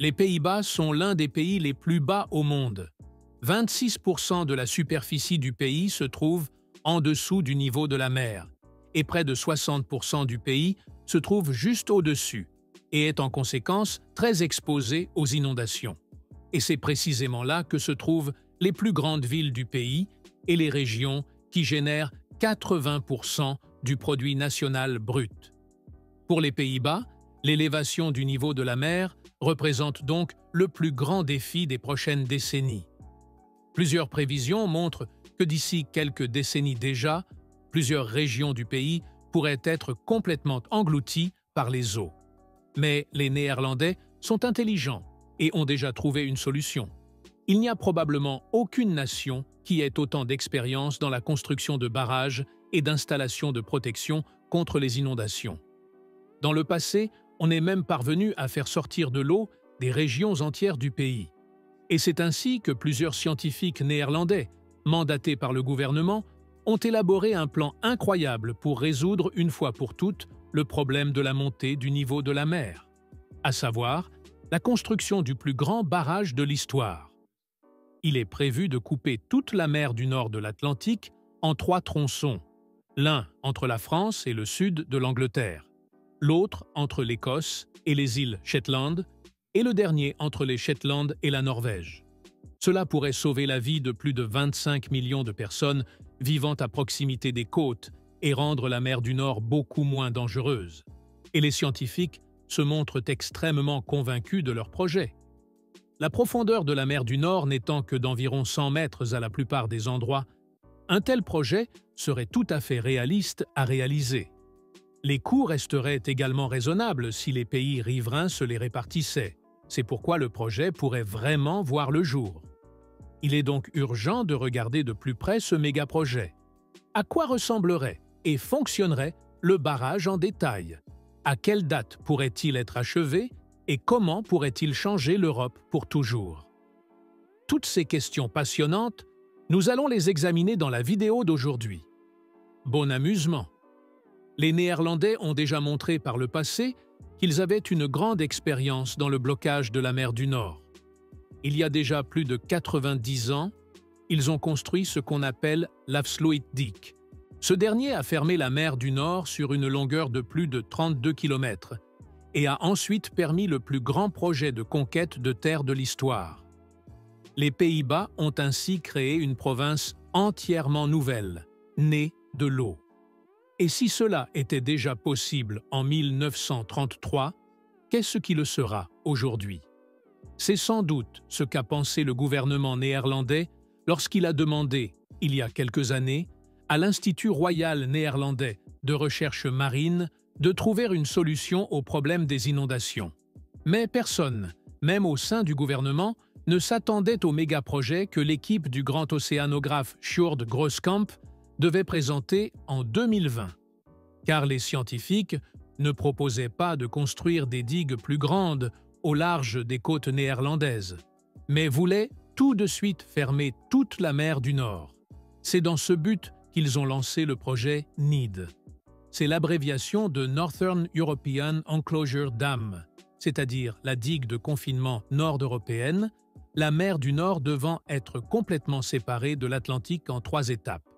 Les Pays-Bas sont l'un des pays les plus bas au monde. 26% de la superficie du pays se trouve en dessous du niveau de la mer, et près de 60% du pays se trouve juste au-dessus, et est en conséquence très exposé aux inondations. Et c'est précisément là que se trouvent les plus grandes villes du pays et les régions qui génèrent 80% du produit national brut. Pour les Pays-Bas, l'élévation du niveau de la mer représente donc le plus grand défi des prochaines décennies. Plusieurs prévisions montrent que d'ici quelques décennies déjà, plusieurs régions du pays pourraient être complètement englouties par les eaux. Mais les Néerlandais sont intelligents et ont déjà trouvé une solution. Il n'y a probablement aucune nation qui ait autant d'expérience dans la construction de barrages et d'installations de protection contre les inondations. Dans le passé, on est même parvenu à faire sortir de l'eau des régions entières du pays. Et c'est ainsi que plusieurs scientifiques néerlandais, mandatés par le gouvernement, ont élaboré un plan incroyable pour résoudre une fois pour toutes le problème de la montée du niveau de la mer, à savoir la construction du plus grand barrage de l'histoire. Il est prévu de couper toute la mer du nord de l'Atlantique en 3 tronçons, l'un entre la France et le sud de l'Angleterre, l'autre entre l'Écosse et les îles Shetland, et le dernier entre les Shetland et la Norvège. Cela pourrait sauver la vie de plus de 25 millions de personnes vivant à proximité des côtes et rendre la mer du Nord beaucoup moins dangereuse. Et les scientifiques se montrent extrêmement convaincus de leur projet. La profondeur de la mer du Nord n'étant que d'environ 100 mètres à la plupart des endroits, un tel projet serait tout à fait réaliste à réaliser. Les coûts resteraient également raisonnables si les pays riverains se les répartissaient. C'est pourquoi le projet pourrait vraiment voir le jour. Il est donc urgent de regarder de plus près ce méga-projet. À quoi ressemblerait et fonctionnerait le barrage en détail? À quelle date pourrait-il être achevé et comment pourrait-il changer l'Europe pour toujours? Toutes ces questions passionnantes, nous allons les examiner dans la vidéo d'aujourd'hui. Bon amusement! Les Néerlandais ont déjà montré par le passé qu'ils avaient une grande expérience dans le blocage de la mer du Nord. Il y a déjà plus de 90 ans, ils ont construit ce qu'on appelle l'Afsluitdijk. Ce dernier a fermé la mer du Nord sur une longueur de plus de 32 km et a ensuite permis le plus grand projet de conquête de terre de l'histoire. Les Pays-Bas ont ainsi créé une province entièrement nouvelle, née de l'eau. Et si cela était déjà possible en 1933, qu'est-ce qui le sera aujourd'hui? C'est sans doute ce qu'a pensé le gouvernement néerlandais lorsqu'il a demandé, il y a quelques années, à l'Institut royal néerlandais de recherche marine de trouver une solution au problème des inondations. Mais personne, même au sein du gouvernement, ne s'attendait au méga-projet que l'équipe du grand océanographe Sjoerd Grooskamp devait présenter en 2020. Car les scientifiques ne proposaient pas de construire des digues plus grandes au large des côtes néerlandaises, mais voulaient tout de suite fermer toute la mer du Nord. C'est dans ce but qu'ils ont lancé le projet NEED. C'est l'abréviation de Northern European Enclosure Dam, c'est-à-dire la digue de confinement nord-européenne, la mer du Nord devant être complètement séparée de l'Atlantique en 3 étapes.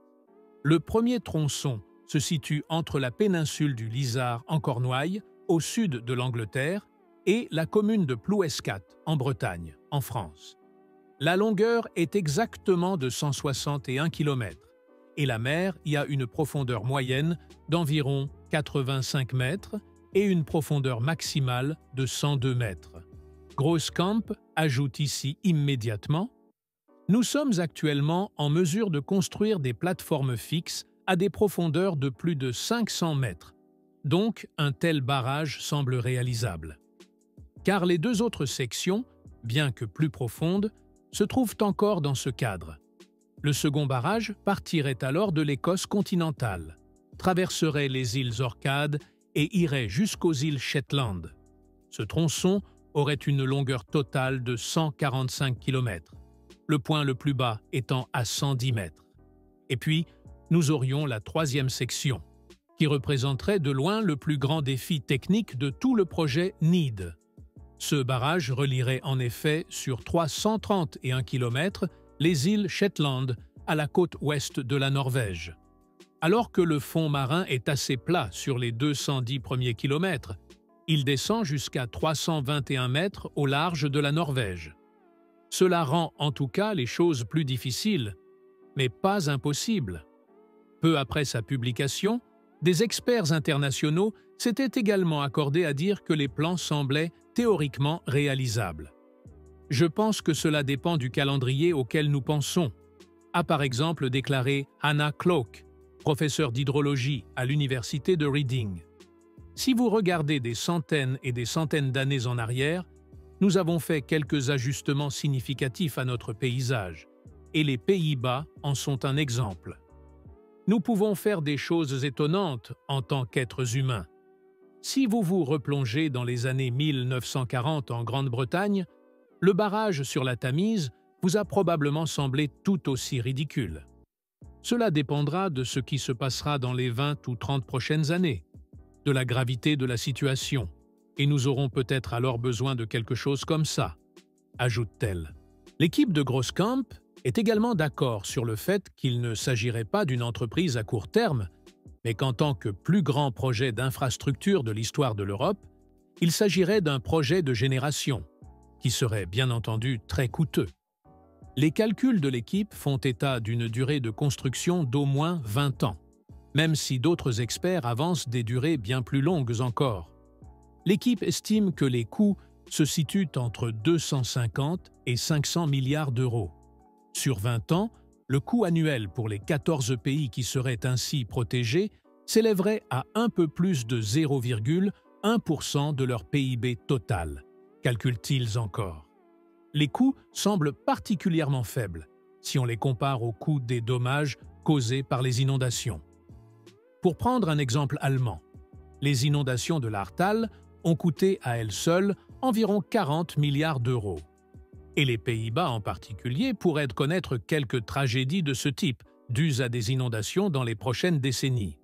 Le premier tronçon se situe entre la péninsule du Lizard en Cornouailles, au sud de l'Angleterre, et la commune de Plouescat, en Bretagne, en France. La longueur est exactement de 161 km, et la mer y a une profondeur moyenne d'environ 85 mètres et une profondeur maximale de 102 mètres. Grooskamp ajoute ici immédiatement « Nous sommes actuellement en mesure de construire des plateformes fixes à des profondeurs de plus de 500 mètres, donc un tel barrage semble réalisable. » Car les 2 autres sections, bien que plus profondes, se trouvent encore dans ce cadre. Le second barrage partirait alors de l'Écosse continentale, traverserait les îles Orcades et irait jusqu'aux îles Shetland. Ce tronçon aurait une longueur totale de 145 km, le point le plus bas étant à 110 mètres. Et puis, nous aurions la 3e section, qui représenterait de loin le plus grand défi technique de tout le projet NEED. Ce barrage relierait en effet sur 331 km les îles Shetland à la côte ouest de la Norvège. Alors que le fond marin est assez plat sur les 210 premiers kilomètres, il descend jusqu'à 321 mètres au large de la Norvège. Cela rend en tout cas les choses plus difficiles, mais pas impossibles. Peu après sa publication, des experts internationaux s'étaient également accordés à dire que les plans semblaient théoriquement réalisables. Je pense que cela dépend du calendrier auquel nous pensons, a par exemple déclaré Hannah Cloak, professeure d'hydrologie à l'université de Reading. Si vous regardez des centaines et des centaines d'années en arrière, nous avons fait quelques ajustements significatifs à notre paysage, et les Pays-Bas en sont un exemple. Nous pouvons faire des choses étonnantes en tant qu'êtres humains. Si vous vous replongez dans les années 1940 en Grande-Bretagne, le barrage sur la Tamise vous a probablement semblé tout aussi ridicule. Cela dépendra de ce qui se passera dans les 20 ou 30 prochaines années, de la gravité de la situation, et nous aurons peut-être alors besoin de quelque chose comme ça, ajoute-t-elle. L'équipe de Grosskamp est également d'accord sur le fait qu'il ne s'agirait pas d'une entreprise à court terme, mais qu'en tant que plus grand projet d'infrastructure de l'histoire de l'Europe, il s'agirait d'un projet de génération, qui serait bien entendu très coûteux. Les calculs de l'équipe font état d'une durée de construction d'au moins 20 ans, même si d'autres experts avancent des durées bien plus longues encore. L'équipe estime que les coûts se situent entre 250 et 500 milliards d'euros. Sur 20 ans, le coût annuel pour les 14 pays qui seraient ainsi protégés s'élèverait à un peu plus de 0,1% de leur PIB total, calculent-ils encore. Les coûts semblent particulièrement faibles si on les compare aux coûts des dommages causés par les inondations. Pour prendre un exemple allemand, les inondations de l'Ahrtal ont coûté à elles seules environ 40 milliards d'euros. Et les Pays-Bas en particulier pourraient connaître quelques tragédies de ce type, dues à des inondations dans les prochaines décennies.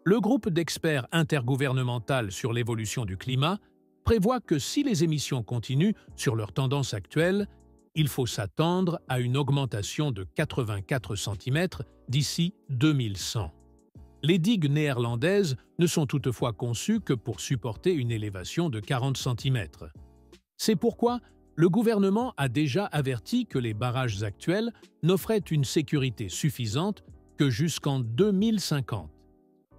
Le groupe d'experts intergouvernemental sur l'évolution du climat prévoit que si les émissions continuent sur leur tendance actuelle, il faut s'attendre à une augmentation de 84 cm d'ici 2100. Les digues néerlandaises ne sont toutefois conçues que pour supporter une élévation de 40 cm. C'est pourquoi le gouvernement a déjà averti que les barrages actuels n'offraient une sécurité suffisante que jusqu'en 2050,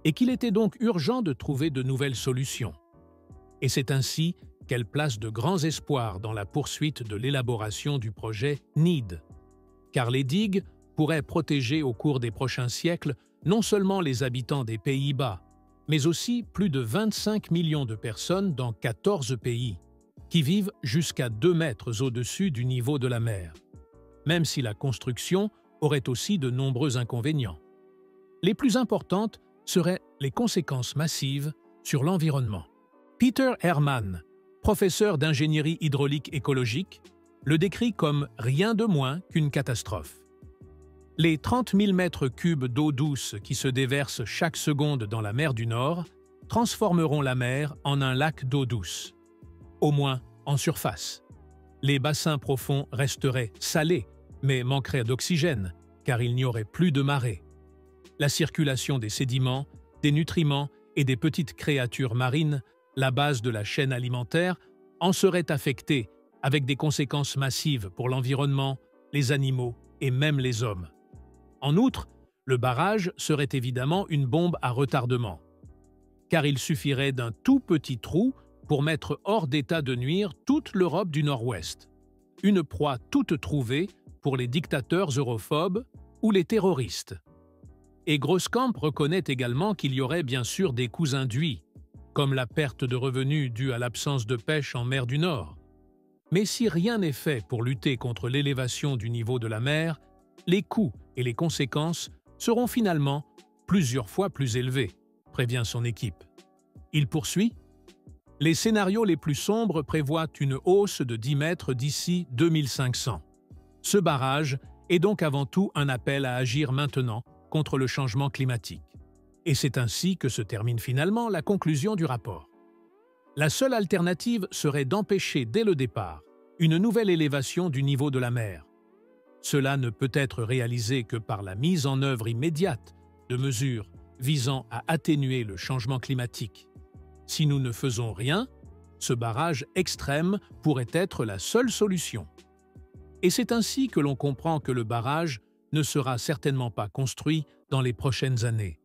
et qu'il était donc urgent de trouver de nouvelles solutions. Et c'est ainsi qu'elle place de grands espoirs dans la poursuite de l'élaboration du projet NEED, car les digues pourraient protéger au cours des prochains siècles non seulement les habitants des Pays-Bas, mais aussi plus de 25 millions de personnes dans 14 pays, qui vivent jusqu'à 2 mètres au-dessus du niveau de la mer, même si la construction aurait aussi de nombreux inconvénients. Les plus importantes seraient les conséquences massives sur l'environnement. Peter Hermann, professeur d'ingénierie hydraulique écologique, le décrit comme rien de moins qu'une catastrophe. Les 30 000 mètres cubes d'eau douce qui se déversent chaque seconde dans la mer du Nord transformeront la mer en un lac d'eau douce, au moins en surface. Les bassins profonds resteraient salés, mais manqueraient d'oxygène, car il n'y aurait plus de marée. La circulation des sédiments, des nutriments et des petites créatures marines, la base de la chaîne alimentaire, en serait affectée, avec des conséquences massives pour l'environnement, les animaux et même les hommes. En outre, le barrage serait évidemment une bombe à retardement, car il suffirait d'un tout petit trou pour mettre hors d'état de nuire toute l'Europe du Nord-Ouest, une proie toute trouvée pour les dictateurs europhobes ou les terroristes. Et Grosskamp reconnaît également qu'il y aurait bien sûr des coûts induits, comme la perte de revenus due à l'absence de pêche en mer du Nord. Mais si rien n'est fait pour lutter contre l'élévation du niveau de la mer, les coûts et les conséquences seront finalement plusieurs fois plus élevés, prévient son équipe. Il poursuit : les scénarios les plus sombres prévoient une hausse de 10 mètres d'ici 2500. Ce barrage est donc avant tout un appel à agir maintenant contre le changement climatique. Et c'est ainsi que se termine finalement la conclusion du rapport. La seule alternative serait d'empêcher dès le départ une nouvelle élévation du niveau de la mer. Cela ne peut être réalisé que par la mise en œuvre immédiate de mesures visant à atténuer le changement climatique. Si nous ne faisons rien, ce barrage extrême pourrait être la seule solution. Et c'est ainsi que l'on comprend que le barrage ne sera certainement pas construit dans les prochaines années.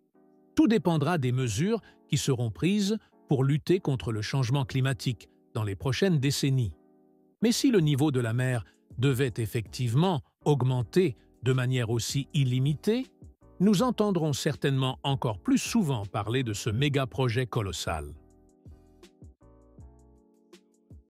Tout dépendra des mesures qui seront prises pour lutter contre le changement climatique dans les prochaines décennies. Mais si le niveau de la mer devait effectivement augmenter de manière aussi illimitée, nous entendrons certainement encore plus souvent parler de ce méga-projet colossal.